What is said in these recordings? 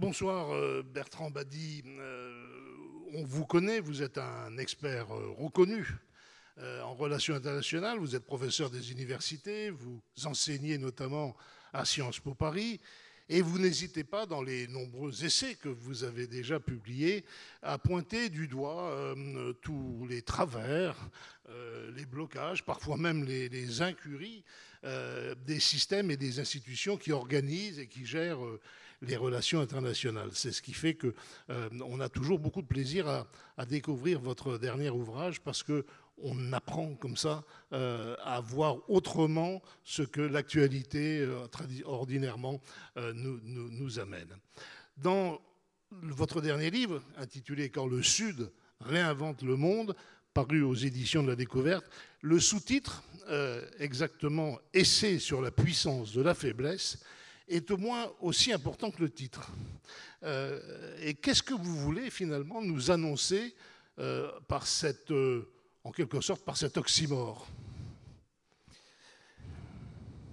Bonsoir Bertrand Badi. On vous connaît, vous êtes un expert reconnu en relations internationales, vous êtes professeur des universités, vous enseignez notamment à Sciences Po Paris, et vous n'hésitez pas, dans les nombreux essais que vous avez déjà publiés, à pointer du doigt tous les travers, les blocages, parfois même les incuries des systèmes et des institutions qui organisent et qui gèrent les relations internationales. C'est ce qui fait qu'on a toujours beaucoup de plaisir à découvrir votre dernier ouvrage, parce qu'on apprend comme ça à voir autrement ce que l'actualité ordinairement nous amène. Dans votre dernier livre, intitulé « Quand le Sud réinvente le monde », paru aux éditions de la Découverte, le sous-titre, exactement « Essai sur la puissance de la faiblesse », est au moins aussi important que le titre. Et qu'est-ce que vous voulez finalement nous annoncer par en quelque sorte, par cet oxymore?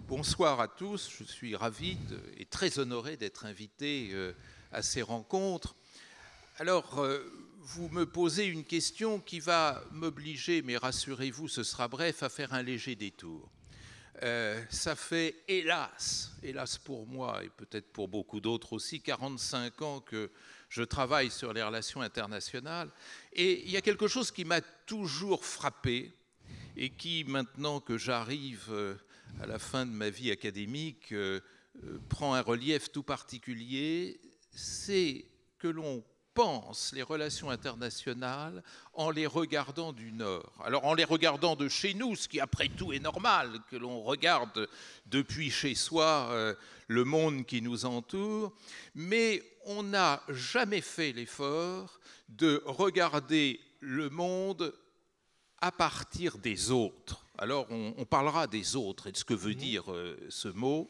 Bonsoir à tous, je suis ravi et très honoré d'être invité à ces rencontres. Alors, vous me posez une question qui va m'obliger, mais rassurez-vous, ce sera bref, à faire un léger détour. Ça fait, hélas pour moi, et peut-être pour beaucoup d'autres aussi, 45 ans que je travaille sur les relations internationales. Et il y a quelque chose qui m'a toujours frappé et qui, maintenant que j'arrive à la fin de ma vie académique, prend un relief tout particulier, c'est que l'on pense les relations internationales en les regardant du Nord. Alors en les regardant de chez nous, ce qui après tout est normal, que l'on regarde depuis chez soi le monde qui nous entoure, mais on n'a jamais fait l'effort de regarder le monde à partir des autres. Alors on parlera des autres et de ce que veut dire ce mot.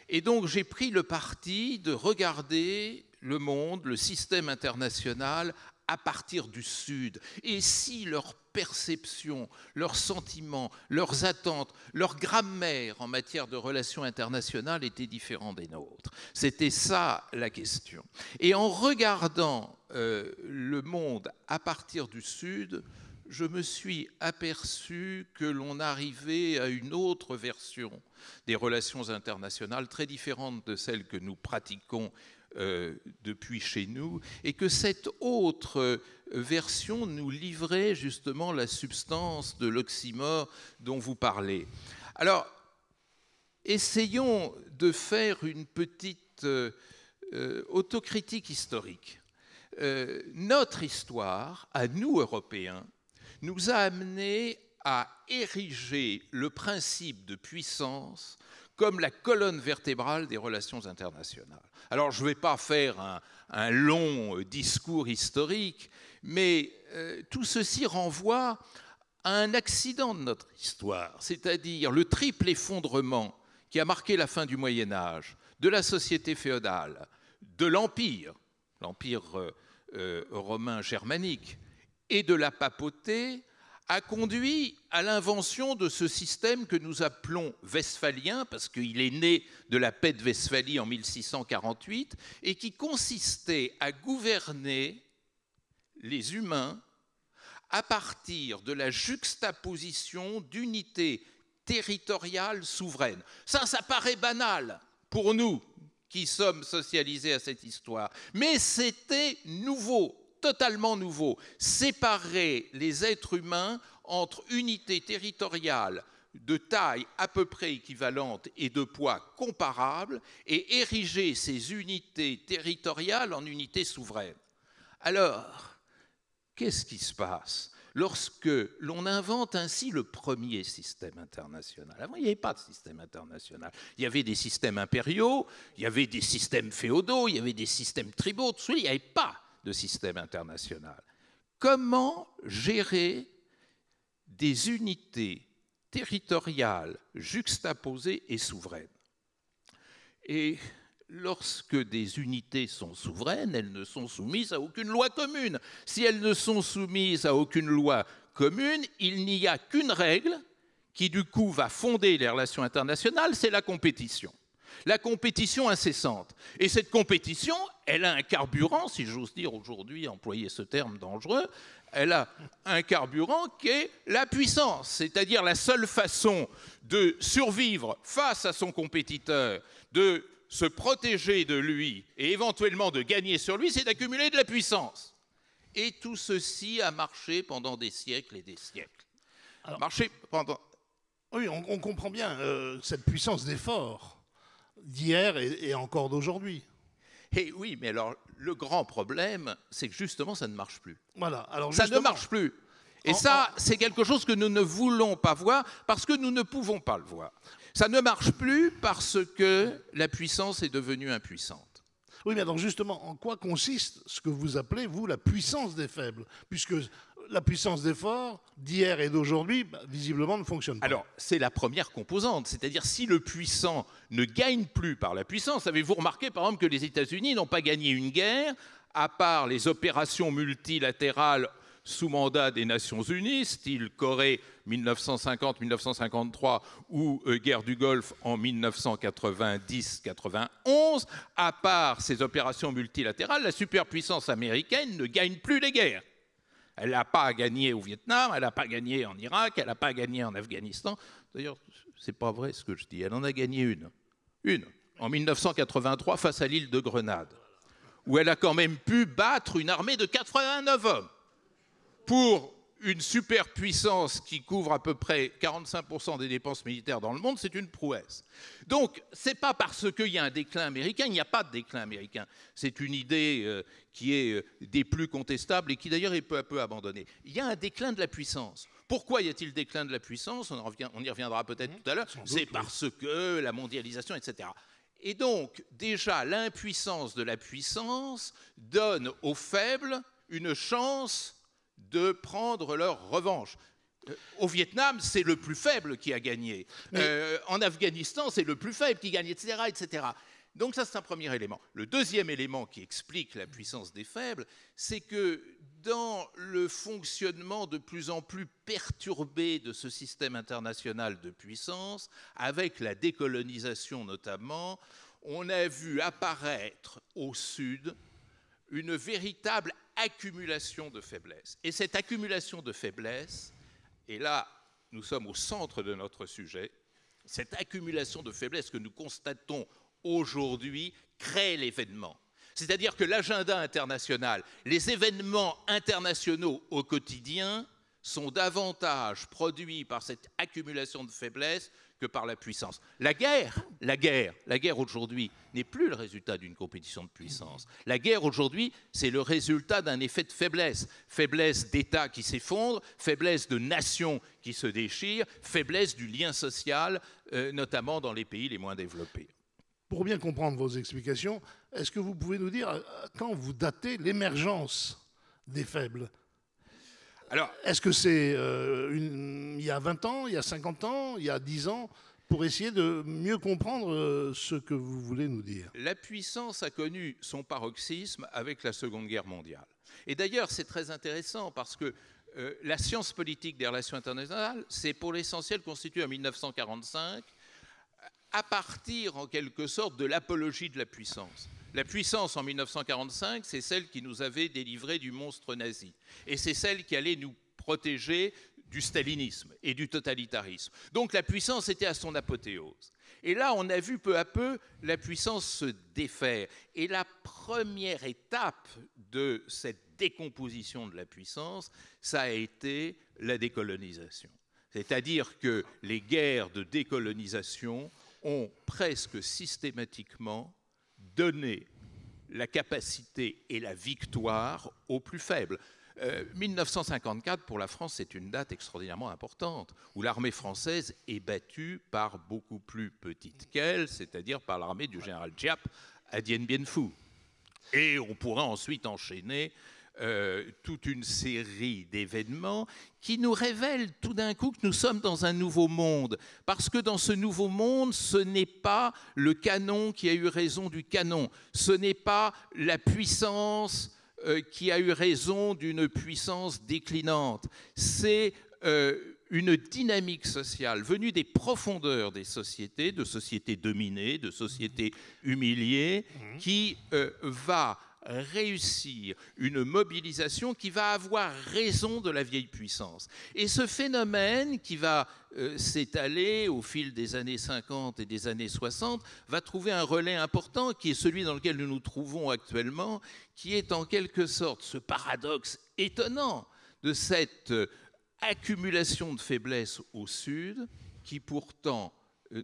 Et donc j'ai pris le parti de regarder le monde, le système international à partir du Sud. Et si leurs perceptions, leurs sentiments, leurs attentes, leur grammaire en matière de relations internationales étaient différents des nôtres? C'était ça la question. Et en regardant le monde à partir du Sud, je me suis aperçu que l'on arrivait à une autre version des relations internationales, très différente de celle que nous pratiquons depuis chez nous, et que cette autre version nous livrait justement la substance de l'oxymore dont vous parlez. Alors, essayons de faire une petite autocritique historique. Notre histoire, à nous Européens, nous a amenés à ériger le principe de puissance comme la colonne vertébrale des relations internationales. Alors, je ne vais pas faire un long discours historique, mais tout ceci renvoie à un accident de notre histoire, c'est-à-dire le triple effondrement qui a marqué la fin du Moyen-Âge, de la société féodale, de l'Empire romain germanique et de la papauté, a conduit à l'invention de ce système que nous appelons westphalien, parce qu'il est né de la paix de Westphalie en 1648, et qui consistait à gouverner les humains à partir de la juxtaposition d'unités territoriales souveraines. Ça paraît banal pour nous qui sommes socialisés à cette histoire, mais c'était nouveau, totalement nouveau, séparer les êtres humains entre unités territoriales de taille à peu près équivalente et de poids comparable et ériger ces unités territoriales en unités souveraines. Alors, qu'est-ce qui se passe lorsque l'on invente ainsi le premier système international? Avant, il n'y avait pas de système international. Il y avait des systèmes impériaux, il y avait des systèmes féodaux, il y avait des systèmes tribaux, tout ça, il n'y avait pas de système international. Comment gérer des unités territoriales juxtaposées et souveraines? Et lorsque des unités sont souveraines, elles ne sont soumises à aucune loi commune. Si elles ne sont soumises à aucune loi commune, il n'y a qu'une règle qui, du coup, va fonder les relations internationales, c'est la compétition. la compétition incessante. Et cette compétition, elle a un carburant, si j'ose dire aujourd'hui, employer ce terme dangereux, elle a un carburant qui est la puissance, c'est-à-dire la seule façon de survivre face à son compétiteur, de se protéger de lui et éventuellement de gagner sur lui, c'est d'accumuler de la puissance. Et tout ceci a marché pendant des siècles et des siècles. Alors, marché pendant... Oui, on comprend bien cette puissance d'effort d'hier et encore d'aujourd'hui. Et oui, mais alors, le grand problème, c'est que justement, ça ne marche plus. Voilà. Alors, ça ne marche plus. Et ça, c'est quelque chose que nous ne voulons pas voir parce que nous ne pouvons pas le voir. Ça ne marche plus parce que la puissance est devenue impuissante. Oui, mais alors justement, en quoi consiste ce que vous appelez, vous, la puissance des faibles? Puisque la puissance des forts d'hier et d'aujourd'hui, visiblement, ne fonctionne pas. Alors, c'est la première composante. C'est-à-dire, si le puissant ne gagne plus par la puissance, avez-vous remarqué, par exemple, que les États-Unis n'ont pas gagné une guerre, à part les opérations multilatérales sous mandat des Nations Unies, style Corée 1950-1953 ou guerre du Golfe en 1990-91, à part ces opérations multilatérales, la superpuissance américaine ne gagne plus les guerres. Elle n'a pas gagné au Vietnam, elle n'a pas gagné en Irak, elle n'a pas gagné en Afghanistan. D'ailleurs, ce n'est pas vrai ce que je dis, elle en a gagné une. Une, en 1983 face à l'île de Grenade, où elle a quand même pu battre une armée de 89 hommes. Pour une superpuissance qui couvre à peu près 45% des dépenses militaires dans le monde, c'est une prouesse. Donc, ce n'est pas parce qu'il y a un déclin américain, il n'y a pas de déclin américain. C'est une idée qui est des plus contestables et qui d'ailleurs est peu à peu abandonnée. Il y a un déclin de la puissance. Pourquoi y a-t-il déclin de la puissance? On y reviendra peut-être tout à l'heure. C'est parce que la mondialisation, etc. Et donc, déjà, l'impuissance de la puissance donne aux faibles une chance de prendre leur revanche. Au Vietnam, c'est le plus faible qui a gagné. En Afghanistan, c'est le plus faible qui gagne, etc., etc. Donc ça, c'est un premier élément. Le deuxième élément qui explique la puissance des faibles, c'est que dans le fonctionnement de plus en plus perturbé de ce système international de puissance, avec la décolonisation notamment, on a vu apparaître au Sud une véritable accumulation de faiblesses. Et cette accumulation de faiblesses, et là, nous sommes au centre de notre sujet, cette accumulation de faiblesses que nous constatons aujourd'hui crée l'événement. C'est-à-dire que l'agenda international, les événements internationaux au quotidien sont davantage produits par cette accumulation de faiblesses que par la puissance. La guerre aujourd'hui n'est plus le résultat d'une compétition de puissance. La guerre aujourd'hui, c'est le résultat d'un effet de faiblesse. Faiblesse d'États qui s'effondrent, faiblesse de nations qui se déchirent, faiblesse du lien social, notamment dans les pays les moins développés. Pour bien comprendre vos explications, est-ce que vous pouvez nous dire quand vous datez l'émergence des faibles? Alors, est-ce que c'est il y a 20 ans, il y a 50 ans, il y a 10 ans, pour essayer de mieux comprendre ce que vous voulez nous dire? La puissance a connu son paroxysme avec la Seconde Guerre mondiale. Et d'ailleurs, c'est très intéressant parce que la science politique des relations internationales, c'est pour l'essentiel constitué en 1945 à partir, en quelque sorte, de l'apologie de la puissance. La puissance, en 1945, c'est celle qui nous avait délivré du monstre nazi. Et c'est celle qui allait nous protéger du stalinisme et du totalitarisme. Donc la puissance était à son apothéose. Et là, on a vu peu à peu la puissance se défaire. Et la première étape de cette décomposition de la puissance, ça a été la décolonisation. C'est-à-dire que les guerres de décolonisation ont presque systématiquement donner la capacité et la victoire aux plus faibles. 1954, pour la France, c'est une date extraordinairement importante, où l'armée française est battue par beaucoup plus petite qu'elle, c'est-à-dire par l'armée du général Giap à Dien Bien Phu. Et on pourra ensuite enchaîner toute une série d'événements qui nous révèlent tout d'un coup que nous sommes dans un nouveau monde. Parce que dans ce nouveau monde, ce n'est pas le canon qui a eu raison du canon. Ce n'est pas la puissance qui a eu raison d'une puissance déclinante. C'est une dynamique sociale venue des profondeurs des sociétés, de sociétés dominées, de sociétés humiliées, qui va réussir une mobilisation qui va avoir raison de la vieille puissance. Et ce phénomène qui va s'étaler au fil des années 50 et des années 60 va trouver un relais important qui est celui dans lequel nous nous trouvons actuellement, qui est en quelque sorte ce paradoxe étonnant de cette accumulation de faiblesses au Sud qui pourtant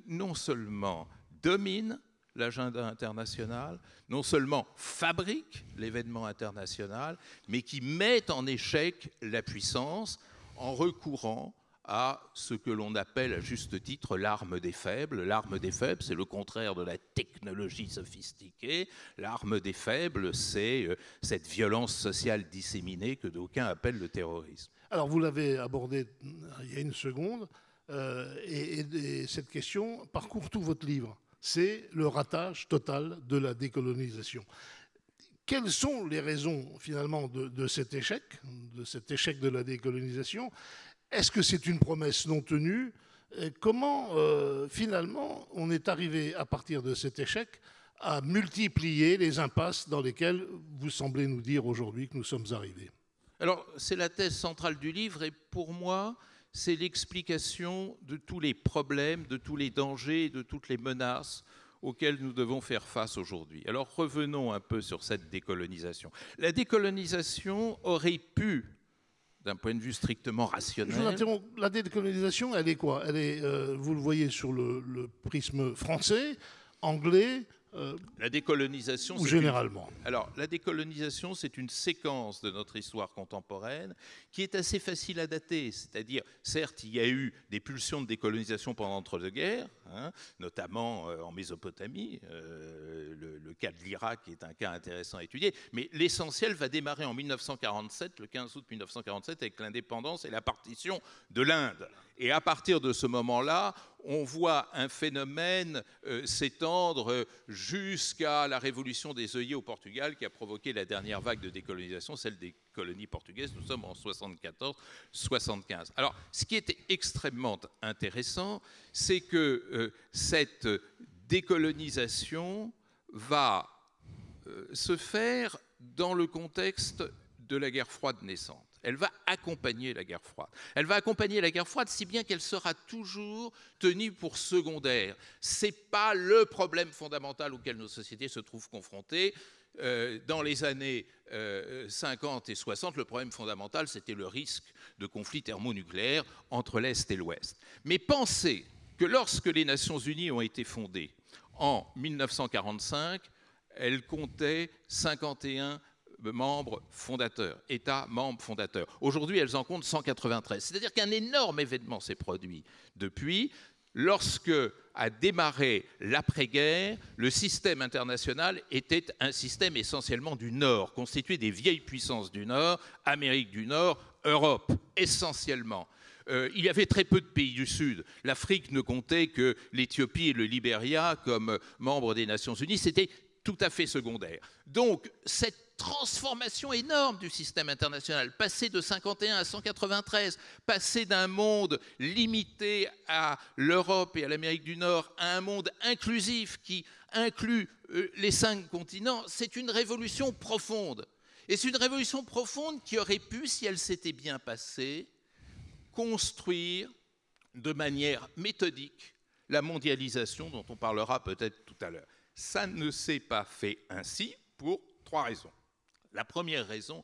non seulement domine l'agenda international, non seulement fabrique l'événement international, mais qui met en échec la puissance en recourant à ce que l'on appelle à juste titre l'arme des faibles. L'arme des faibles, c'est le contraire de la technologie sophistiquée. L'arme des faibles, c'est cette violence sociale disséminée que d'aucuns appellent le terrorisme. Alors, vous l'avez abordé il y a une seconde, et cette question parcourt tout votre livre. C'est le ratage total de la décolonisation. Quelles sont les raisons, finalement, de cet échec de la décolonisation? Est-ce que c'est une promesse non tenue? Comment, finalement, on est arrivé, à partir de cet échec, à multiplier les impasses dans lesquelles vous semblez nous dire aujourd'hui que nous sommes arrivés? Alors, c'est la thèse centrale du livre, et pour moi, c'est l'explication de tous les problèmes, de tous les dangers, de toutes les menaces auxquelles nous devons faire face aujourd'hui. Alors, revenons un peu sur cette décolonisation. La décolonisation aurait pu, d'un point de vue strictement rationnel... Je vous interromps. La décolonisation, elle est quoi? Elle est, vous le voyez sur le prisme français, anglais, la décolonisation, ou généralement? Alors, la décolonisation, c'est une séquence de notre histoire contemporaine qui est assez facile à dater. C'est-à-dire, certes, il y a eu des pulsions de décolonisation pendant l'entre-deux-guerres, notamment en Mésopotamie. Le cas de l'Irak est un cas intéressant à étudier. Mais l'essentiel va démarrer en 1947, le 15 août 1947, avec l'indépendance et la partition de l'Inde. Et à partir de ce moment-là, on voit un phénomène s'étendre jusqu'à la révolution des œillets au Portugal qui a provoqué la dernière vague de décolonisation, celle des colonies portugaises. Nous sommes en 74-75. Alors, ce qui est extrêmement intéressant, c'est que cette décolonisation va se faire dans le contexte de la guerre froide naissante. Elle va accompagner la guerre froide. Elle va accompagner la guerre froide si bien qu'elle sera toujours tenue pour secondaire. Ce n'est pas le problème fondamental auquel nos sociétés se trouvent confrontées. Dans les années 50 et 60, le problème fondamental, c'était le risque de conflit thermonucléaire entre l'Est et l'Ouest. Mais pensez que lorsque les Nations Unies ont été fondées en 1945, elles comptaient 51 membres fondateurs, États membres fondateurs. Aujourd'hui, elles en comptent 193. C'est-à-dire qu'un énorme événement s'est produit depuis. Lorsque a démarré l'après-guerre, le système international était un système essentiellement du Nord, constitué des vieilles puissances du Nord, Amérique du Nord, Europe, essentiellement. Il y avait très peu de pays du Sud. L'Afrique ne comptait que l'Éthiopie et le Libéria comme membres des Nations Unies. C'était tout à fait secondaire. Donc, cette transformation énorme du système international, passer de 51 à 193, passer d'un monde limité à l'Europe et à l'Amérique du Nord à un monde inclusif qui inclut les 5 continents, c'est une révolution profonde. Et c'est une révolution profonde qui aurait pu, si elle s'était bien passée, construire de manière méthodique la mondialisation dont on parlera peut-être tout à l'heure. Ça ne s'est pas fait ainsi pour 3 raisons. La première raison,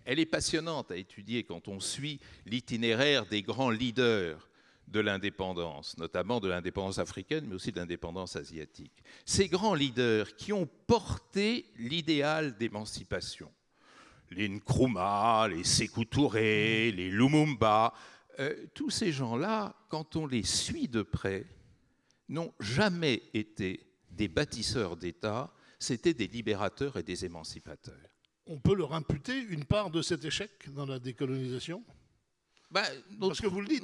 elle est passionnante à étudier quand on suit l'itinéraire des grands leaders de l'indépendance, notamment de l'indépendance africaine, mais aussi de l'indépendance asiatique. Ces grands leaders qui ont porté l'idéal d'émancipation, les Nkrumah, les Sékou Touré, les Lumumba, tous ces gens-là, quand on les suit de près, n'ont jamais été des bâtisseurs d'État, c'était des libérateurs et des émancipateurs. On peut leur imputer une part de cet échec dans la décolonisation? Parce que vous le dites,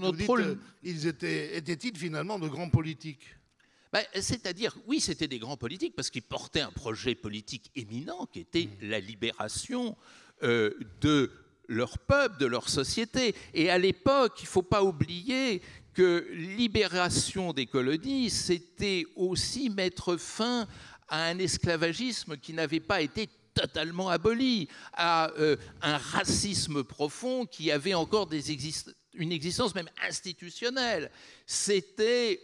ils étaient-ils finalement de grands politiques? C'est-à-dire, oui, c'était des grands politiques parce qu'ils portaient un projet politique éminent qui était la libération de leur peuple, de leur société. Et à l'époque, il ne faut pas oublier que libération des colonies, c'était aussi mettre fin à un esclavagisme qui n'avait pas été totalement aboli, à un racisme profond qui avait encore une existence même institutionnelle. C'était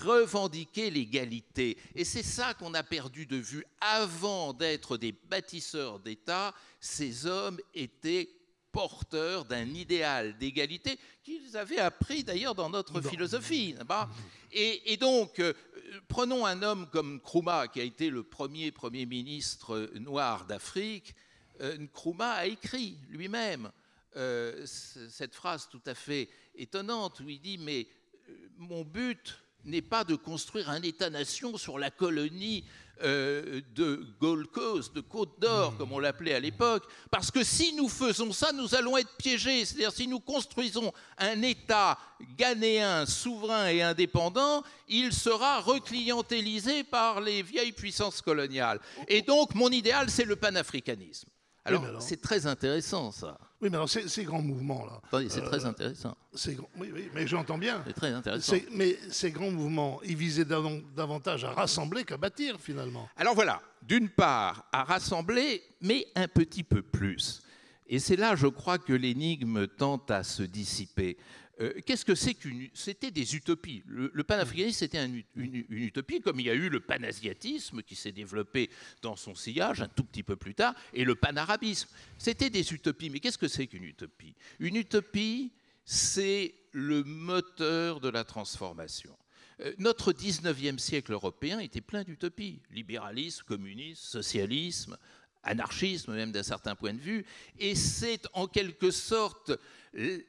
revendiquer l'égalité. Et c'est ça qu'on a perdu de vue. Avant d'être des bâtisseurs d'État, ces hommes étaient porteurs d'un idéal d'égalité qu'ils avaient appris d'ailleurs dans notre philosophie. Et donc, prenons un homme comme Nkrumah, qui a été le premier ministre noir d'Afrique. Nkrumah a écrit lui-même cette phrase tout à fait étonnante où il dit « Mais mon but n'est pas de construire un État-nation sur la colonie de Gold Coast, de Côte d'Or, comme on l'appelait à l'époque, parce que si nous faisons ça, nous allons être piégés. C'est-à-dire si nous construisons un État ghanéen, souverain et indépendant, il sera reclientélisé par les vieilles puissances coloniales. Et donc, mon idéal, c'est le panafricanisme. » Alors, c'est très intéressant, ça. Oui, mais alors, ces grands mouvements-là... Attendez, c'est très intéressant. Oui, mais j'entends bien. C'est très intéressant. Mais ces grands mouvements, ils visaient davantage à rassembler qu'à bâtir, finalement. Alors voilà, d'une part, à rassembler, mais un petit peu plus. Et c'est là, je crois, que l'énigme tente à se dissiper. Qu'est-ce que c'est c'était des utopies. Le panafricanisme, c'était une utopie, comme il y a eu le panasiatisme qui s'est développé dans son sillage un tout petit peu plus tard, et le panarabisme. C'était des utopies. Mais qu'est-ce que c'est qu'une utopie? Une utopie, c'est le moteur de la transformation. Notre 19e siècle européen était plein d'utopies. Libéralisme, communisme, socialisme, anarchisme même d'un certain point de vue. Et c'est en quelque sorte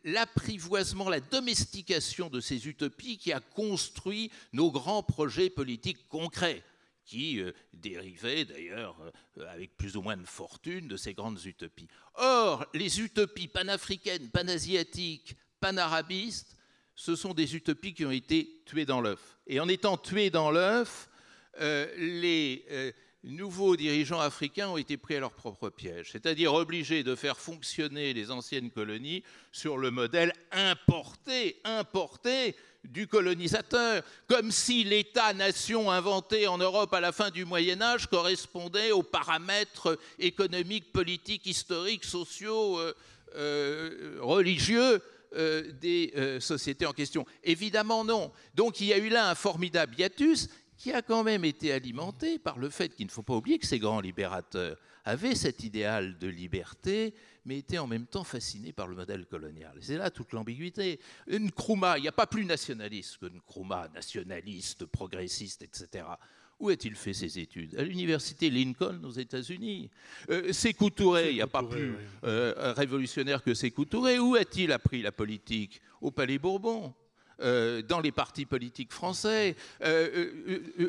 l'apprivoisement, la domestication de ces utopies qui a construit nos grands projets politiques concrets, qui dérivaient d'ailleurs avec plus ou moins de fortune de ces grandes utopies. Or, les utopies panafricaines, panasiatiques, panarabistes, ce sont des utopies qui ont été tuées dans l'œuf. Et en étant tuées dans l'œuf, les nouveaux dirigeants africains ont été pris à leur propre piège, c'est-à-dire obligés de faire fonctionner les anciennes colonies sur le modèle importé du colonisateur, comme si l'État-nation inventé en Europe à la fin du Moyen-Âge correspondait aux paramètres économiques, politiques, historiques, sociaux, religieux des sociétés en question. Évidemment non. Donc il y a eu là un formidable hiatus qui a quand même été alimenté par le fait qu'il ne faut pas oublier que ces grands libérateurs avaient cet idéal de liberté, mais étaient en même temps fascinés par le modèle colonial. C'est là toute l'ambiguïté. Nkrumah, il n'y a pas plus nationaliste que Nkrumah, nationaliste, progressiste, etc. Où a-t-il fait ses études? À l'université Lincoln aux États-Unis. Sékou Touré, il n'y a pas plus révolutionnaire que Sékou Touré. Où a-t-il appris la politique? Au Palais Bourbon. Dans les partis politiques français.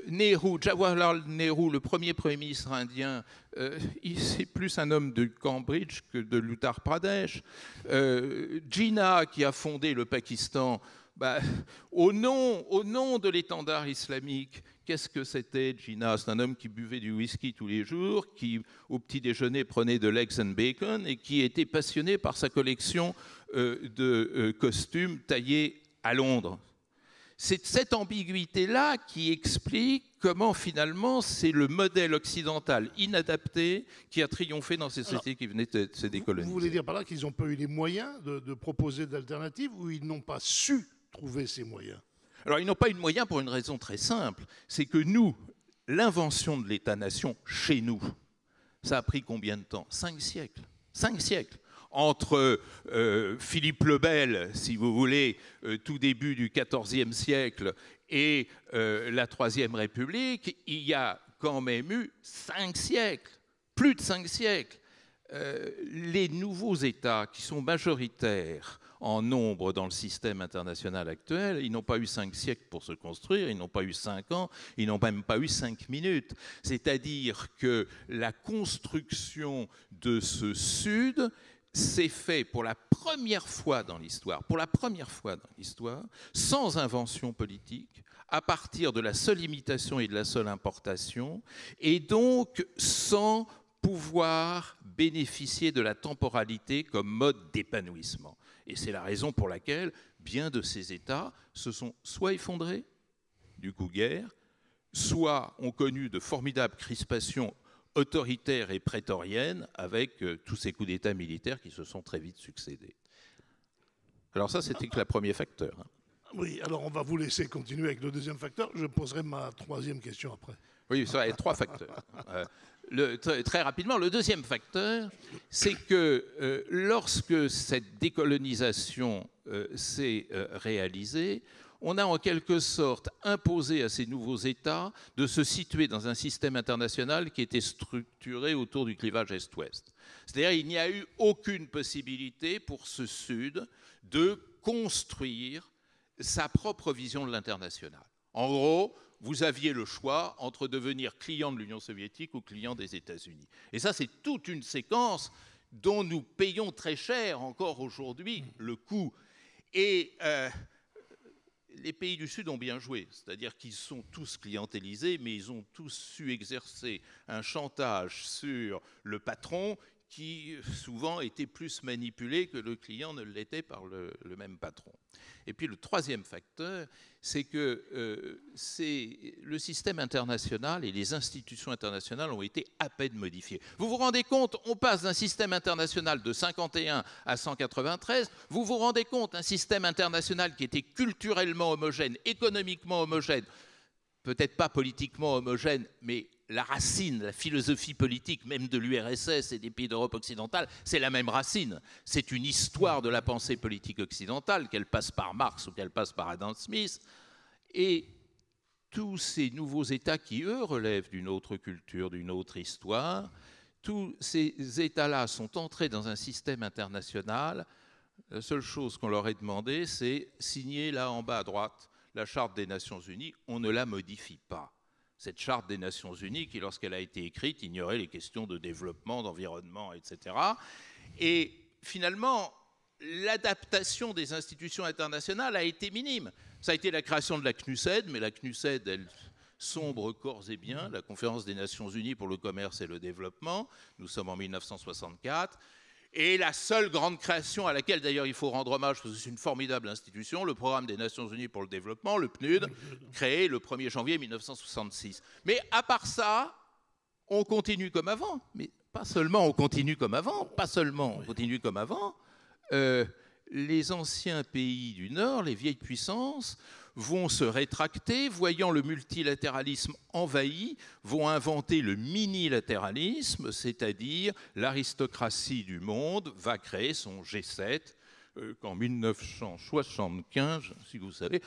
Nehru, Jawaharlal Nehru, le premier Premier ministre indien, c'est plus un homme de Cambridge que de l'Uttar Pradesh. Jinnah, qui a fondé le Pakistan, au nom de l'étendard islamique, qu'est-ce que c'était Jinnah? C'est un homme qui buvait du whisky tous les jours, qui au petit déjeuner prenait de l'eggs and bacon et qui était passionné par sa collection de costumes taillés à Londres. C'est cette ambiguïté-là qui explique comment finalement c'est le modèle occidental inadapté qui a triomphé dans ces sociétés qui venaient de se décoloniser. Vous voulez dire par là qu'ils n'ont pas eu les moyens de proposer d'alternatives ou ils n'ont pas su trouver ces moyens? Alors ils n'ont pas eu de moyens pour une raison très simple, c'est que nous, l'invention de l'État-nation chez nous, ça a pris combien de temps? 5 siècles. 5 siècles. Entre Philippe le Bel, si vous voulez, tout début du XIVe siècle, et la Troisième République, il y a quand même eu 5 siècles, plus de 5 siècles. Les nouveaux États qui sont majoritaires en nombre dans le système international actuel, ils n'ont pas eu 5 siècles pour se construire, ils n'ont pas eu 5 ans, ils n'ont même pas eu 5 minutes. C'est-à-dire que la construction de ce Sud s'est fait pour la première fois dans l'histoire, sans invention politique, à partir de la seule imitation et de la seule importation, et donc sans pouvoir bénéficier de la temporalité comme mode d'épanouissement. Et c'est la raison pour laquelle bien de ces États se sont soit effondrés, du coup guerre, soit ont connu de formidables crispations autoritaires et prétoriennes avec tous ces coups d'État militaires qui se sont très vite succédés. Alors ça, c'était que le premier facteur. Oui, alors on va vous laisser continuer avec le deuxième facteur. Je poserai ma troisième question après. Oui, ça va être trois facteurs. Très rapidement, le deuxième facteur, c'est que lorsque cette décolonisation s'est réalisée, on a en quelque sorte imposé à ces nouveaux États de se situer dans un système international qui était structuré autour du clivage Est-Ouest. C'est-à-dire qu'il n'y a eu aucune possibilité pour ce Sud de construire sa propre vision de l'international. En gros, vous aviez le choix entre devenir client de l'Union soviétique ou client des États-Unis. Et ça, c'est toute une séquence dont nous payons très cher encore aujourd'hui le coût. Et les pays du Sud ont bien joué, c'est-à-dire qu'ils sont tous clientélisés, mais ils ont tous su exercer un chantage sur le patron qui souvent était plus manipulé que le client ne l'était par le même patron. Et puis le troisième facteur, c'est que le système international et les institutions internationales ont été à peine modifiées. Vous vous rendez compte, on passe d'un système international de 51 à 193, vous vous rendez compte, un système international qui était culturellement homogène, économiquement homogène, peut-être pas politiquement homogène, mais la racine, la philosophie politique même de l'URSS et des pays d'Europe occidentale, c'est la même racine. C'est une histoire de la pensée politique occidentale, qu'elle passe par Marx ou qu'elle passe par Adam Smith. Et tous ces nouveaux États qui, eux, relèvent d'une autre culture, d'une autre histoire, tous ces États-là sont entrés dans un système international. La seule chose qu'on leur ait demandé, c'est signer là en bas à droite la Charte des Nations Unies. On ne la modifie pas. Cette Charte des Nations Unies qui, lorsqu'elle a été écrite, ignorait les questions de développement, d'environnement, etc. Et finalement, l'adaptation des institutions internationales a été minime. Ça a été la création de la CNUSED, mais la CNUSED, elle sombre corps et biens, la Conférence des Nations Unies pour le commerce et le développement. Nous sommes en 1964. Et la seule grande création à laquelle, d'ailleurs, il faut rendre hommage, parce que c'est une formidable institution, le Programme des Nations Unies pour le développement, le PNUD, créé le 1er janvier 1966. Mais à part ça, on continue comme avant. Mais pas seulement on continue comme avant, les anciens pays du Nord, les vieilles puissances, vont se rétracter, voyant le multilatéralisme envahi, vont inventer le minilatéralisme, c'est-à-dire l'aristocratie du monde va créer son G7 qu'en 1975, si vous savez,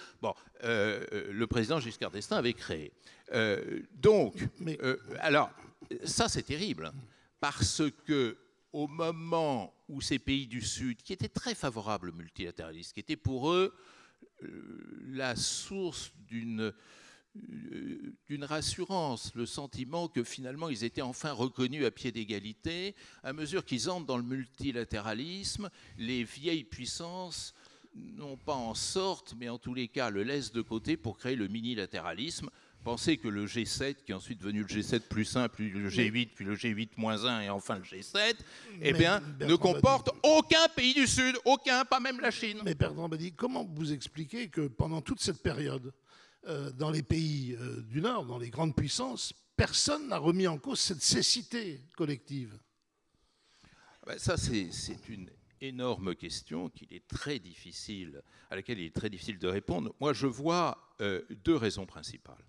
le président Giscard d'Estaing avait créé. Alors, ça c'est terrible, parce que au moment où ces pays du Sud, qui étaient très favorables au multilatéralisme, qui étaient pour eux la source d'une rassurance, le sentiment que finalement ils étaient enfin reconnus à pied d'égalité, à mesure qu'ils entrent dans le multilatéralisme, les vieilles puissances, non pas en sortent, mais en tous les cas le laissent de côté pour créer le minilatéralisme. Pensez que le G7, qui est ensuite devenu le G7 plus 1, puis le G8, puis le G8 moins 1 et enfin le G7, ne comporte aucun pays du Sud, aucun, pas même la Chine. Mais Bertrand Badi, comment vous expliquez que pendant toute cette période, dans les pays du Nord, dans les grandes puissances, personne n'a remis en cause cette cécité collective? Ça, c'est une énorme question à laquelle il est très difficile de répondre. Moi, je vois deux raisons principales.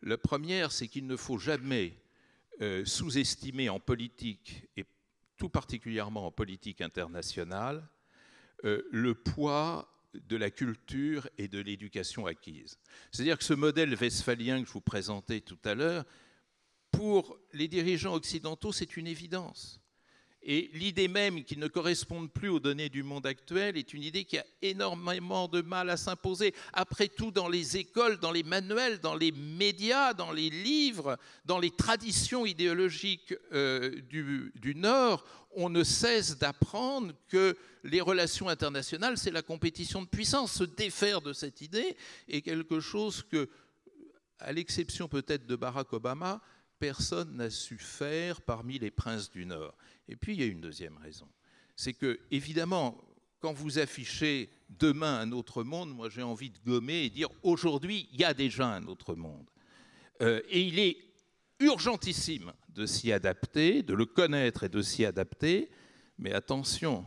La première, c'est qu'il ne faut jamais sous-estimer en politique, et tout particulièrement en politique internationale, le poids de la culture et de l'éducation acquise. C'est-à-dire que ce modèle westphalien que je vous présentais tout à l'heure, pour les dirigeants occidentaux, c'est une évidence. Et l'idée même qu'ils ne correspondent plus aux données du monde actuel est une idée qui a énormément de mal à s'imposer. Après tout, dans les écoles, dans les manuels, dans les médias, dans les livres, dans les traditions idéologiques du Nord, on ne cesse d'apprendre que les relations internationales, c'est la compétition de puissance. Se défaire de cette idée est quelque chose que, à l'exception peut-être de Barack Obama, personne n'a su faire parmi les princes du Nord. Et puis, il y a une deuxième raison. C'est que, évidemment, quand vous affichez demain un autre monde, moi j'ai envie de gommer et dire aujourd'hui, il y a déjà un autre monde. Et il est urgentissime de s'y adapter, de le connaître et de s'y adapter. Mais attention,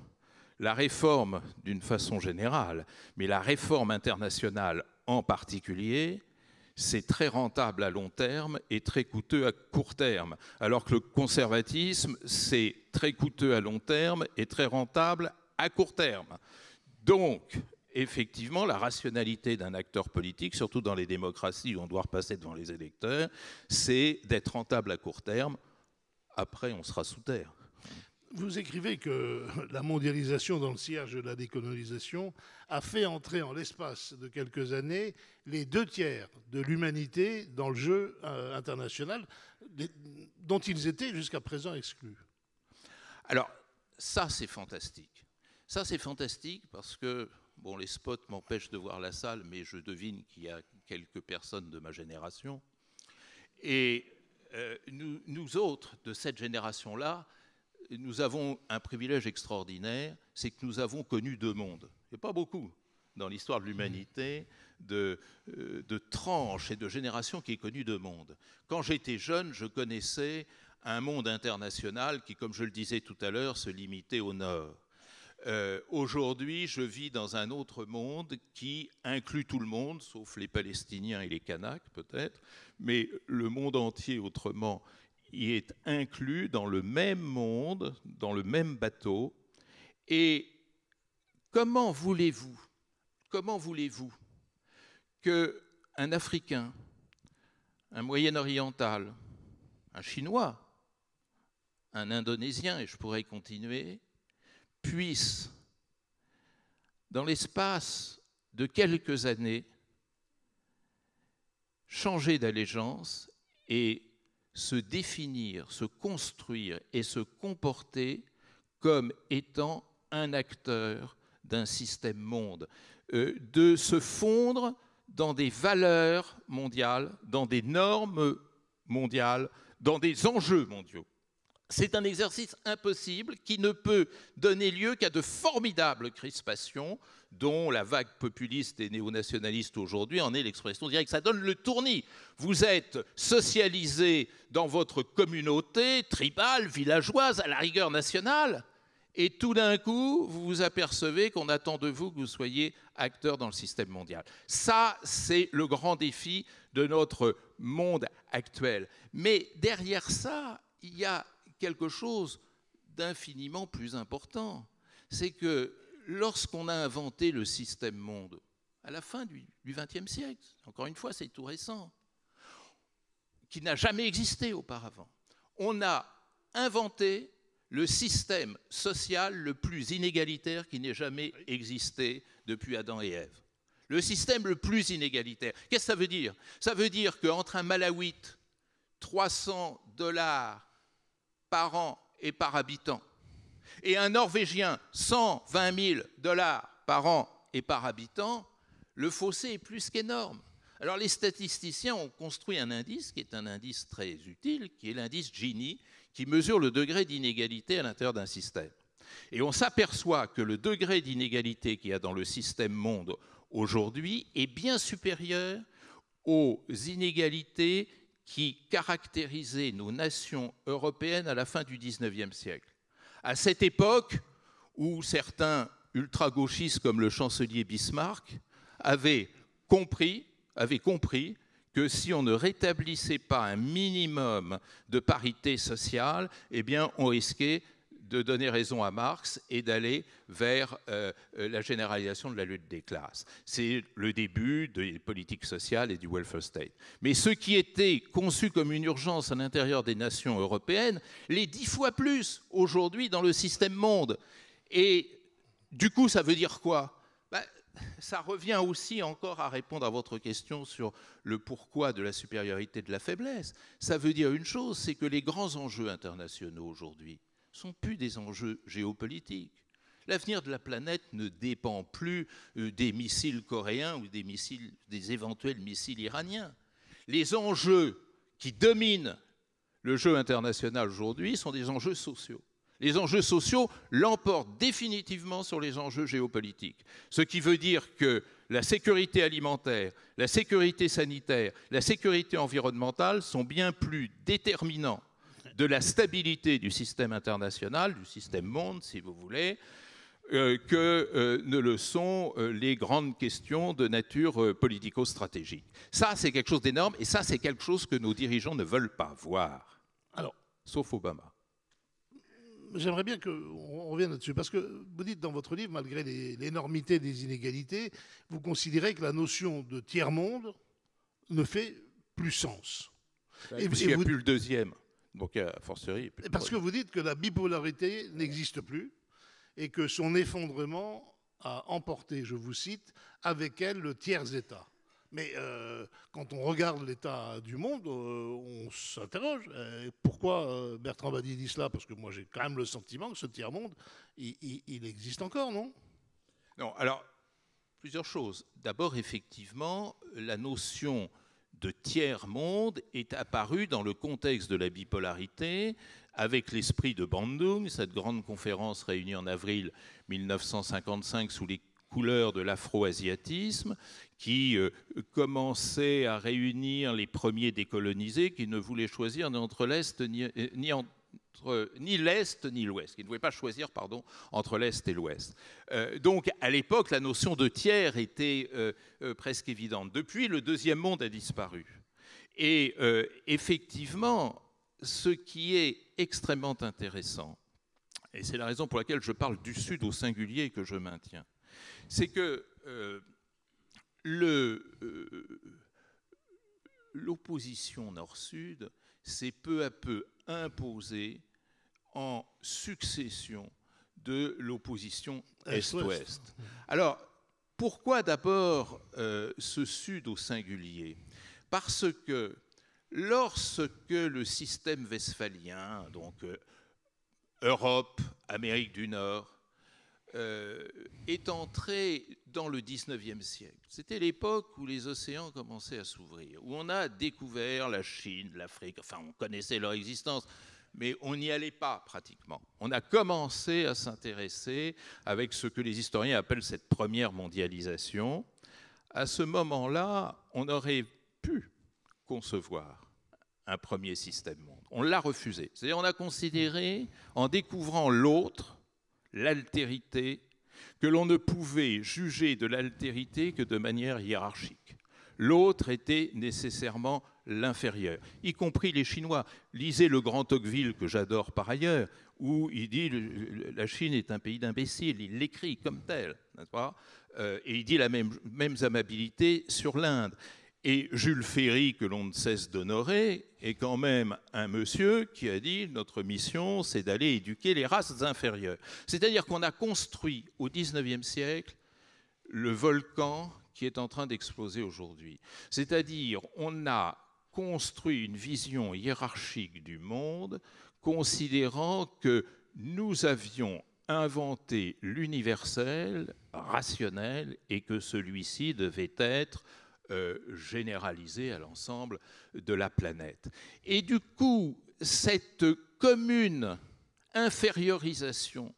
la réforme d'une façon générale, mais la réforme internationale en particulier, c'est très rentable à long terme et très coûteux à court terme. Alors que le conservatisme, c'est très coûteux à long terme et très rentable à court terme. Donc, effectivement, la rationalité d'un acteur politique, surtout dans les démocraties où on doit repasser devant les électeurs, c'est d'être rentable à court terme. Après, on sera sous terre. Vous écrivez que la mondialisation dans le sillage de la décolonisation a fait entrer en l'espace de quelques années les 2/3 de l'humanité dans le jeu international dont ils étaient jusqu'à présent exclus. Alors, ça c'est fantastique. Ça c'est fantastique parce que, bon, les spots m'empêchent de voir la salle, mais je devine qu'il y a quelques personnes de ma génération. Et nous autres, de cette génération-là, nous avons un privilège extraordinaire, c'est que nous avons connu deux mondes. Il n'y a pas beaucoup dans l'histoire de l'humanité de tranches et de générations qui aient connu deux mondes. Quand j'étais jeune, je connaissais un monde international qui, comme je le disais tout à l'heure, se limitait au nord. Aujourd'hui, je vis dans un autre monde qui inclut tout le monde, sauf les Palestiniens et les Kanaks peut-être, mais le monde entier autrement y est inclus dans le même monde, dans le même bateau. Et comment voulez-vous qu'un Africain, un Moyen-Oriental, un Chinois, un Indonésien, et je pourrais continuer, puisse, dans l'espace de quelques années, changer d'allégeance et se définir, se construire et se comporter comme étant un acteur d'un système monde, de se fondre dans des valeurs mondiales, dans des normes mondiales, dans des enjeux mondiaux. C'est un exercice impossible qui ne peut donner lieu qu'à de formidables crispations dont la vague populiste et néo-nationaliste aujourd'hui en est l'expression directe. Ça donne le tournis. Vous êtes socialisé dans votre communauté tribale, villageoise, à la rigueur nationale, et tout d'un coup, vous vous apercevez qu'on attend de vous que vous soyez acteur dans le système mondial. Ça, c'est le grand défi de notre monde actuel. Mais derrière ça, il y a quelque chose d'infiniment plus important. C'est que lorsqu'on a inventé le système monde, à la fin du XXe siècle, encore une fois, c'est tout récent, qui n'a jamais existé auparavant, on a inventé le système social le plus inégalitaire qui n'ait jamais existé depuis Adam et Ève. Le système le plus inégalitaire. Qu'est-ce que ça veut dire? Ça veut dire qu'entre un Malawite, 300 $ par an et par habitant, et un Norvégien, 120 000 $ par an et par habitant, le fossé est plus qu'énorme. Alors les statisticiens ont construit un indice qui est un indice très utile, qui est l'indice Gini, qui mesure le degré d'inégalité à l'intérieur d'un système. Et on s'aperçoit que le degré d'inégalité qu'il y a dans le système monde aujourd'hui est bien supérieur aux inégalités qui caractérisaient nos nations européennes à la fin du XIXe siècle. À cette époque où certains ultra-gauchistes comme le chancelier Bismarck avaient compris que si on ne rétablissait pas un minimum de parité sociale, eh bien, on risquait de donner raison à Marx et d'aller vers la généralisation de la lutte des classes. C'est le début des politiques sociales et du welfare state. Mais ce qui était conçu comme une urgence à l'intérieur des nations européennes l'est 10 fois plus aujourd'hui dans le système monde. Et du coup, ça veut dire quoi? Ça revient aussi encore à répondre à votre question sur le pourquoi de la supériorité de la faiblesse. Ça veut dire une chose, c'est que les grands enjeux internationaux aujourd'hui ne sont plus des enjeux géopolitiques. L'avenir de la planète ne dépend plus des missiles coréens ou des éventuels missiles iraniens. Les enjeux qui dominent le jeu international aujourd'hui sont des enjeux sociaux. Les enjeux sociaux l'emportent définitivement sur les enjeux géopolitiques. Ce qui veut dire que la sécurité alimentaire, la sécurité sanitaire, la sécurité environnementale sont bien plus déterminants de la stabilité du système international, du système monde, si vous voulez, que ne le sont les grandes questions de nature politico-stratégique. Ça, c'est quelque chose d'énorme, et ça, c'est quelque chose que nos dirigeants ne veulent pas voir. Alors, sauf Obama. J'aimerais bien qu'on revienne là-dessus, parce que vous dites dans votre livre, malgré l'énormité des inégalités, vous considérez que la notion de tiers-monde ne fait plus sens. Et il n'y a plus le deuxième, donc a fortiori... Parce que vous dites que la bipolarité n'existe plus, et que son effondrement a emporté, je vous cite, avec elle le tiers-État. Mais quand on regarde l'état du monde, on s'interroge. Pourquoi Bertrand Badi dit cela? Parce que moi, j'ai quand même le sentiment que ce tiers-monde, il existe encore, non? Non, alors, plusieurs choses. D'abord, effectivement, la notion de tiers-monde est apparue dans le contexte de la bipolarité, avec l'esprit de Bandung, cette grande conférence réunie en avril 1955 sous les couleurs de l'afro-asiatisme, qui commençait à réunir les premiers décolonisés qui ne voulaient choisir ni entre l'Est ni l'Est ni l'Ouest, qui ne pouvaient pas choisir, pardon, entre l'Est et l'Ouest. Donc, à l'époque, la notion de tiers était presque évidente. Depuis, le deuxième monde a disparu. Et effectivement, ce qui est extrêmement intéressant, et c'est la raison pour laquelle je parle du Sud au singulier et que je maintiens, c'est que l'opposition Nord-Sud s'est peu à peu imposée en succession de l'opposition Est-Ouest. Alors, pourquoi d'abord ce Sud au singulier? Parce que lorsque le système westphalien, donc Europe, Amérique du Nord, est entré dans le 19e siècle. C'était l'époque où les océans commençaient à s'ouvrir, où on a découvert la Chine, l'Afrique, enfin on connaissait leur existence, mais on n'y allait pas pratiquement. On a commencé à s'intéresser avec ce que les historiens appellent cette première mondialisation. À ce moment-là, on aurait pu concevoir un premier système monde. On l'a refusé. C'est-à-dire on a considéré, en découvrant l'autre, l'altérité, que l'on ne pouvait juger de l'altérité que de manière hiérarchique. L'autre était nécessairement l'inférieur, y compris les Chinois. Lisez le grand Tocqueville, que j'adore par ailleurs, où il dit « la Chine est un pays d'imbéciles », il l'écrit comme tel, n'est-ce pas ? Et il dit la même amabilité sur l'Inde. Et Jules Ferry, que l'on ne cesse d'honorer, est quand même un monsieur qui a dit « notre mission, c'est d'aller éduquer les races inférieures ». C'est-à-dire qu'on a construit au XIXe siècle le volcan qui est en train d'exploser aujourd'hui. C'est-à-dire on a construit une vision hiérarchique du monde, considérant que nous avions inventé l'universel, rationnel, et que celui-ci devait être généralisé à l'ensemble de la planète. Et du coup, cette commune infériorisation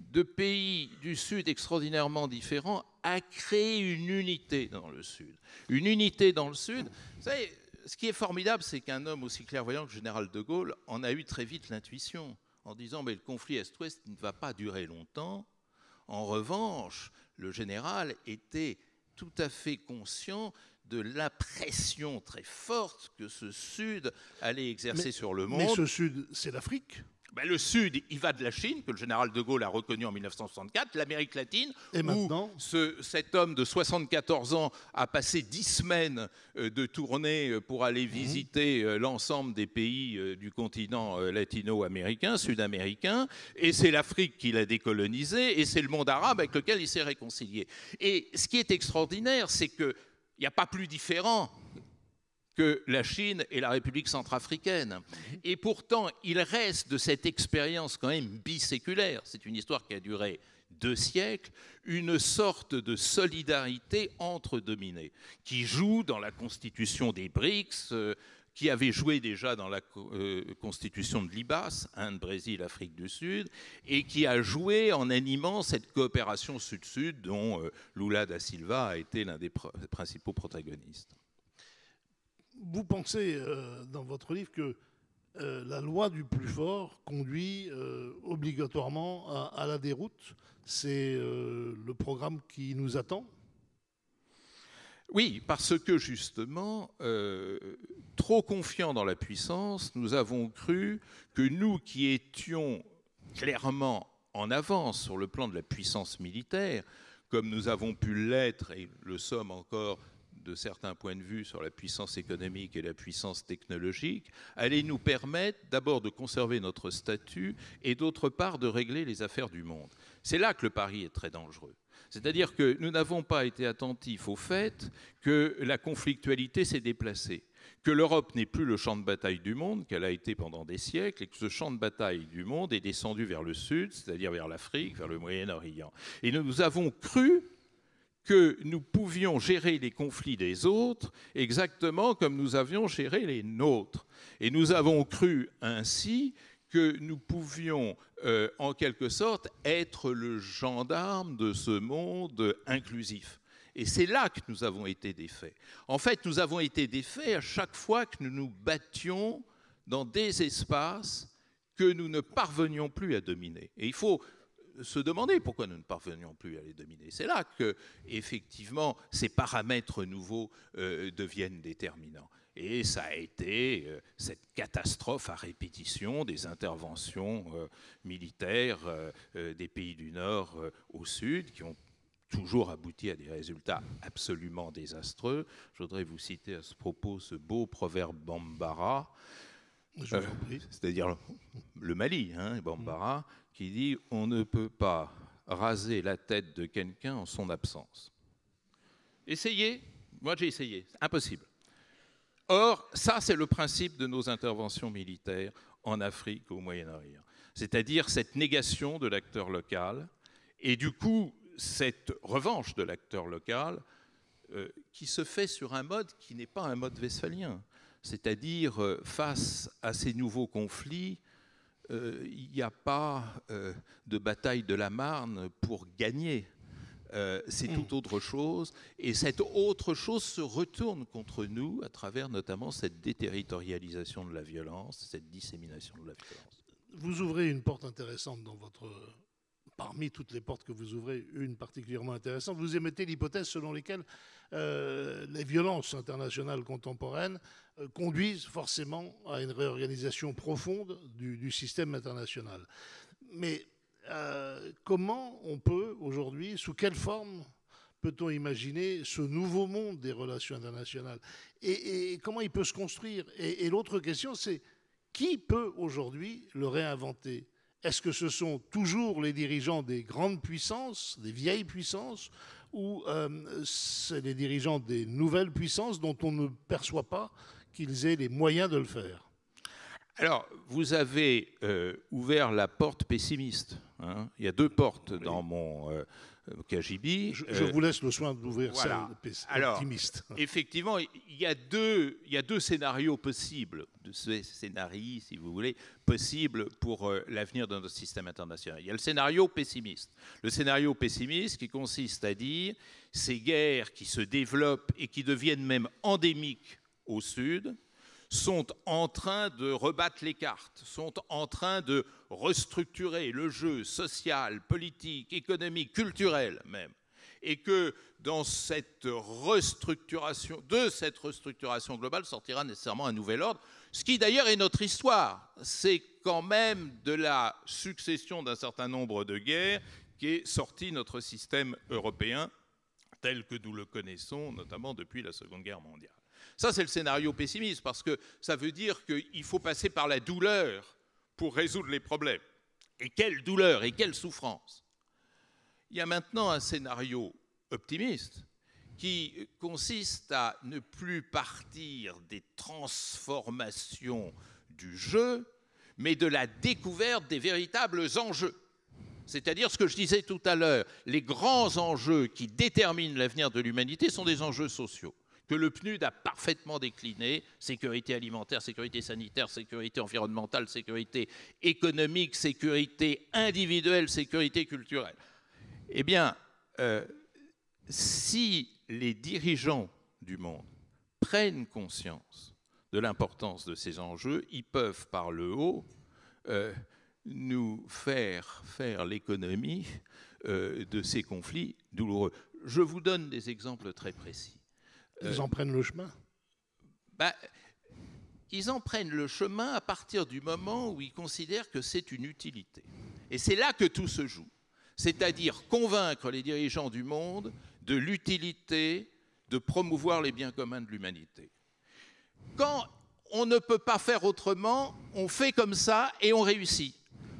de pays du Sud extraordinairement différents a créé une unité dans le Sud. Une unité dans le Sud. Vous savez, ce qui est formidable, c'est qu'un homme aussi clairvoyant que le général de Gaulle en a eu très vite l'intuition, en disant mais le conflit Est-Ouest ne va pas durer longtemps. En revanche, le général était tout à fait conscient de la pression très forte que ce Sud allait exercer sur le monde. Mais ce Sud, c'est l'Afrique. Ben, le Sud, il va de la Chine, que le général de Gaulle a reconnu en 1964, l'Amérique latine, et maintenant, où cet homme de 74 ans a passé 10 semaines de tournée pour aller visiter l'ensemble des pays du continent latino-américain, sud-américain, et c'est l'Afrique qu'il a décolonisé, et c'est le monde arabe avec lequel il s'est réconcilié. Et ce qui est extraordinaire, c'est qu'il n'y a pas plus différent que la Chine et la République centrafricaine. Et pourtant, il reste de cette expérience quand même biséculaire, c'est une histoire qui a duré 2 siècles, une sorte de solidarité entre dominés, qui joue dans la constitution des BRICS, qui avait joué déjà dans la constitution de l'IBAS, Inde, Brésil, Afrique du Sud, et qui a joué en animant cette coopération Sud-Sud dont Lula da Silva a été l'un des principaux protagonistes. Vous pensez dans votre livre que la loi du plus fort conduit obligatoirement à la déroute. C'est le programme qui nous attend. Oui, parce que justement, trop confiants dans la puissance, nous avons cru que nous qui étions clairement en avance sur le plan de la puissance militaire, comme nous avons pu l'être et le sommes encore de certains points de vue sur la puissance économique et la puissance technologique, allait nous permettre d'abord de conserver notre statut et d'autre part de régler les affaires du monde. C'est là que le pari est très dangereux. C'est-à-dire que nous n'avons pas été attentifs au fait que la conflictualité s'est déplacée, que l'Europe n'est plus le champ de bataille du monde, qu'elle a été pendant des siècles, et que ce champ de bataille du monde est descendu vers le sud, c'est-à-dire vers l'Afrique, vers le Moyen-Orient. Et nous avons cru que nous pouvions gérer les conflits des autres exactement comme nous avions géré les nôtres. Et nous avons cru ainsi que nous pouvions, en quelque sorte, être le gendarme de ce monde inclusif. Et c'est là que nous avons été défaits. En fait, nous avons été défaits à chaque fois que nous nous battions dans des espaces que nous ne parvenions plus à dominer. Et il faut se demander pourquoi nous ne parvenions plus à les dominer. C'est là que, effectivement, ces paramètres nouveaux deviennent déterminants. Et ça a été cette catastrophe à répétition des interventions militaires des pays du Nord au Sud, qui ont toujours abouti à des résultats absolument désastreux. Je voudrais vous citer à ce propos ce beau proverbe Bambara, c'est-à-dire le Mali, Bambara, qui dit « On ne peut pas raser la tête de quelqu'un en son absence ». Essayez, moi j'ai essayé, c'est impossible. Or, ça c'est le principe de nos interventions militaires en Afrique, au Moyen-Orient. C'est-à-dire cette négation de l'acteur local et du coup cette revanche de l'acteur local qui se fait sur un mode qui n'est pas un mode westphalien. C'est-à-dire face à ces nouveaux conflits, il n'y a pas de bataille de la Marne pour gagner. C'est tout autre chose. Et cette autre chose se retourne contre nous à travers notamment cette déterritorialisation de la violence, cette dissémination de la violence. Vous ouvrez une porte intéressante dans votre... Parmi toutes les portes que vous ouvrez, une particulièrement intéressante, vous émettez l'hypothèse selon laquelle les violences internationales contemporaines conduisent forcément à une réorganisation profonde du système international. Mais comment on peut aujourd'hui, sous quelle forme peut-on imaginer ce nouveau monde des relations internationales et comment il peut se construire? Et l'autre question, c'est qui peut aujourd'hui le réinventer? Est-ce que ce sont toujours les dirigeants des grandes puissances, des vieilles puissances, ou c'est les dirigeants des nouvelles puissances dont on ne perçoit pas qu'ils aient les moyens de le faire? Alors, vous avez ouvert la porte pessimiste. Il y a deux portes dans mon KGB. Je vous laisse le soin d'ouvrir celle optimiste. Alors, effectivement, il y a deux scénarios possibles, deux scénarios, si vous voulez, possibles pour l'avenir de notre système international. Il y a le scénario pessimiste. Le scénario pessimiste qui consiste à dire ces guerres qui se développent et qui deviennent même endémiques au Sud sont en train de rebattre les cartes, sont en train de restructurer le jeu social, politique, économique, culturel même. Et que dans cette restructuration, de cette restructuration globale sortira nécessairement un nouvel ordre, ce qui d'ailleurs est notre histoire. C'est quand même de la succession d'un certain nombre de guerres qu'est sorti notre système européen tel que nous le connaissons, notamment depuis la Seconde Guerre mondiale. Ça, c'est le scénario pessimiste, parce que ça veut dire qu'il faut passer par la douleur pour résoudre les problèmes. Et quelle douleur et quelle souffrance! Il y a maintenant un scénario optimiste qui consiste à ne plus partir des transformations du jeu, mais de la découverte des véritables enjeux. C'est-à-dire ce que je disais tout à l'heure, les grands enjeux qui déterminent l'avenir de l'humanité sont des enjeux sociaux, que le PNUD a parfaitement décliné: sécurité alimentaire, sécurité sanitaire, sécurité environnementale, sécurité économique, sécurité individuelle, sécurité culturelle. Eh bien, si les dirigeants du monde prennent conscience de l'importance de ces enjeux, ils peuvent, par le haut, nous faire l'économie de ces conflits douloureux. Je vous donne des exemples très précis. Ils en prennent le chemin? Ils en prennent le chemin à partir du moment où ils considèrent que c'est une utilité. Et c'est là que tout se joue. C'est-à-dire convaincre les dirigeants du monde de l'utilité de promouvoir les biens communs de l'humanité. Quand on ne peut pas faire autrement, on fait comme ça et on réussit.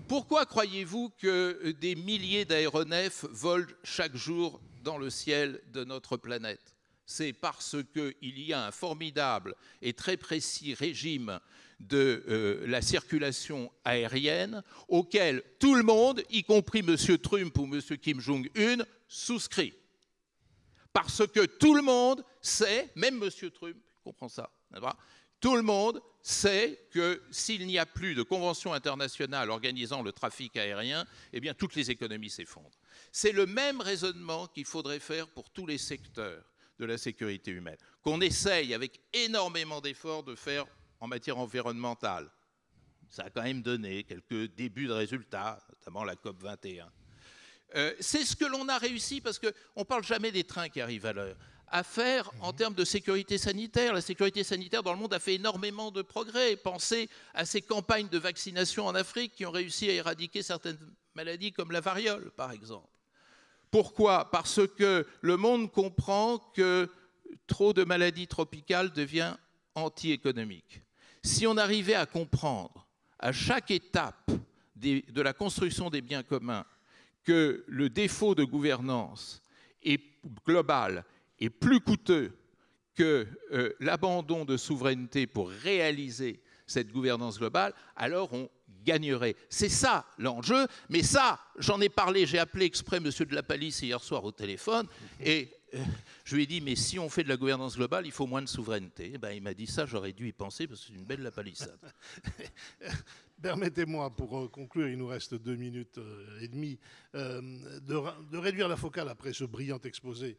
Pourquoi croyez-vous que des milliers d'aéronefs volent chaque jour dans le ciel de notre planète? C'est parce qu'il y a un formidable et très précis régime de la circulation aérienne auquel tout le monde, y compris M. Trump ou M. Kim Jong-un, souscrit. Parce que tout le monde sait, même M. Trump comprend ça, tout le monde sait que s'il n'y a plus de convention internationale organisant le trafic aérien, eh bien toutes les économies s'effondrent. C'est le même raisonnement qu'il faudrait faire pour tous les secteurs de la sécurité humaine, qu'on essaye avec énormément d'efforts de faire en matière environnementale. Ça a quand même donné quelques débuts de résultats, notamment la COP 21. C'est ce que l'on a réussi, parce qu'on ne parle jamais des trains qui arrivent à l'heure, à faire en termes de sécurité sanitaire. La sécurité sanitaire dans le monde a fait énormément de progrès. Pensez à ces campagnes de vaccination en Afrique qui ont réussi à éradiquer certaines maladies comme la variole, par exemple. Pourquoi? Parce que le monde comprend que trop de maladies tropicales devient anti-économique. Si on arrivait à comprendre à chaque étape de la construction des biens communs que le défaut de gouvernance est global et plus coûteux que l'abandon de souveraineté pour réaliser cette gouvernance globale, alors on gagnerait. C'est ça l'enjeu, mais ça, j'en ai parlé, j'ai appelé exprès M. de la Palisse hier soir au téléphone, et je lui ai dit, mais si on fait de la gouvernance globale, il faut moins de souveraineté. Et ben, il m'a dit ça, j'aurais dû y penser, parce que c'est une belle lapalissade. Permettez-moi, pour conclure, il nous reste 2 minutes et demie, de réduire la focale après ce brillant exposé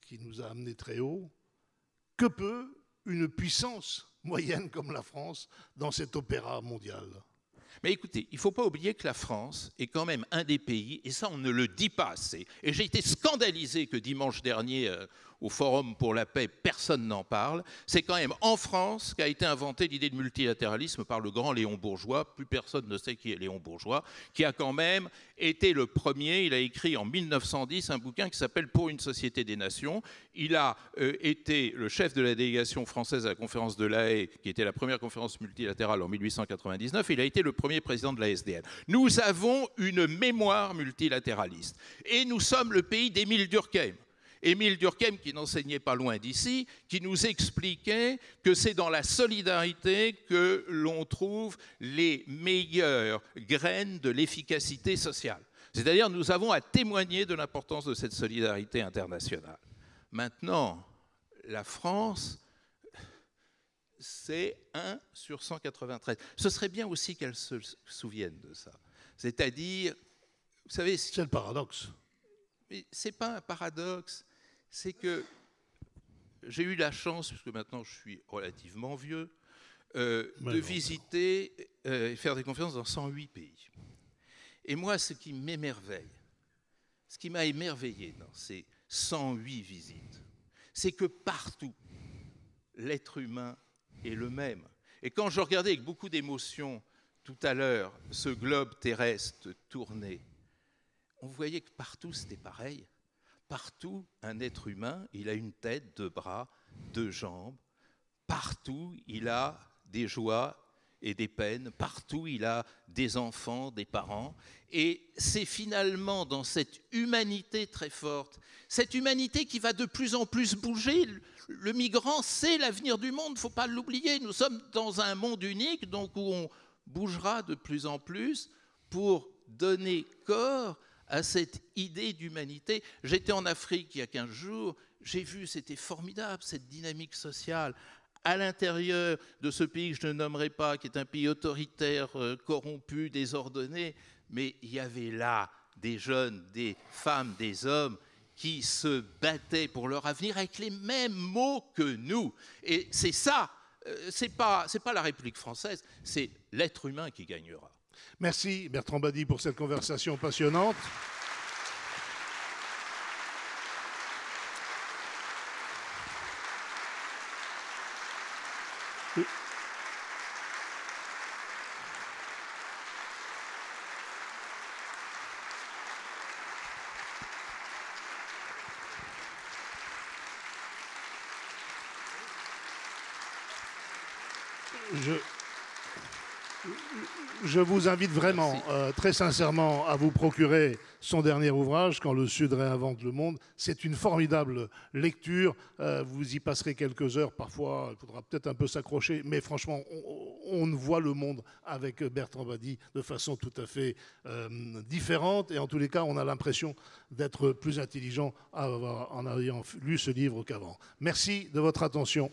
qui nous a amené très haut. Que peut une puissance moyenne comme la France dans cet opéra mondial? Mais écoutez, il ne faut pas oublier que la France est quand même un des pays, et ça on ne le dit pas assez, et j'ai été scandalisé que dimanche dernier, au Forum pour la paix, personne n'en parle. C'est quand même en France qu'a été inventée l'idée de multilatéralisme par le grand Léon Bourgeois. Plus personne ne sait qui est Léon Bourgeois, qui a quand même été le premier. Il a écrit en 1910 un bouquin qui s'appelle « Pour une société des nations ». Il a été le chef de la délégation française à la conférence de La Haye, qui était la première conférence multilatérale en 1899. Il a été le premier président de la SDN. Nous avons une mémoire multilatéraliste. Et nous sommes le pays d'Émile Durkheim. Émile Durkheim, qui n'enseignait pas loin d'ici, qui nous expliquait que c'est dans la solidarité que l'on trouve les meilleures graines de l'efficacité sociale. C'est-à-dire, nous avons à témoigner de l'importance de cette solidarité internationale. Maintenant, la France, c'est 1 sur 193. Ce serait bien aussi qu'elle se souvienne de ça. C'est-à-dire, vous savez... C'est le paradoxe. Mais ce n'est pas un paradoxe. C'est que j'ai eu la chance, puisque maintenant je suis relativement vieux, de visiter et faire des conférences dans 108 pays. Et moi, ce qui m'émerveille, ce qui m'a émerveillé dans ces 108 visites, c'est que partout, l'être humain est le même. Et quand je regardais avec beaucoup d'émotion tout à l'heure ce globe terrestre tourner, on voyait que partout c'était pareil. Partout, un être humain, il a une tête, 2 bras, 2 jambes. Partout, il a des joies et des peines. Partout, il a des enfants, des parents. Et c'est finalement dans cette humanité très forte, cette humanité qui va de plus en plus bouger. Le migrant, c'est l'avenir du monde, il ne faut pas l'oublier. Nous sommes dans un monde unique, donc où on bougera de plus en plus pour donner corps à cette idée d'humanité. J'étais en Afrique il y a 15 jours, j'ai vu, c'était formidable, cette dynamique sociale à l'intérieur de ce pays que je ne nommerai pas, qui est un pays autoritaire, corrompu, désordonné, mais il y avait là des jeunes, des femmes, des hommes qui se battaient pour leur avenir avec les mêmes mots que nous. Et c'est ça, c'est pas la République française, c'est l'être humain qui gagnera. Merci Bertrand Badi pour cette conversation passionnante. Je vous invite vraiment, très sincèrement, à vous procurer son dernier ouvrage, Quand le Sud réinvente le monde. C'est une formidable lecture. Vous y passerez quelques heures. Parfois, il faudra peut-être un peu s'accrocher. Mais franchement, on voit le monde avec Bertrand Badi de façon tout à fait différente. Et en tous les cas, on a l'impression d'être plus intelligent en ayant lu ce livre qu'avant. Merci de votre attention.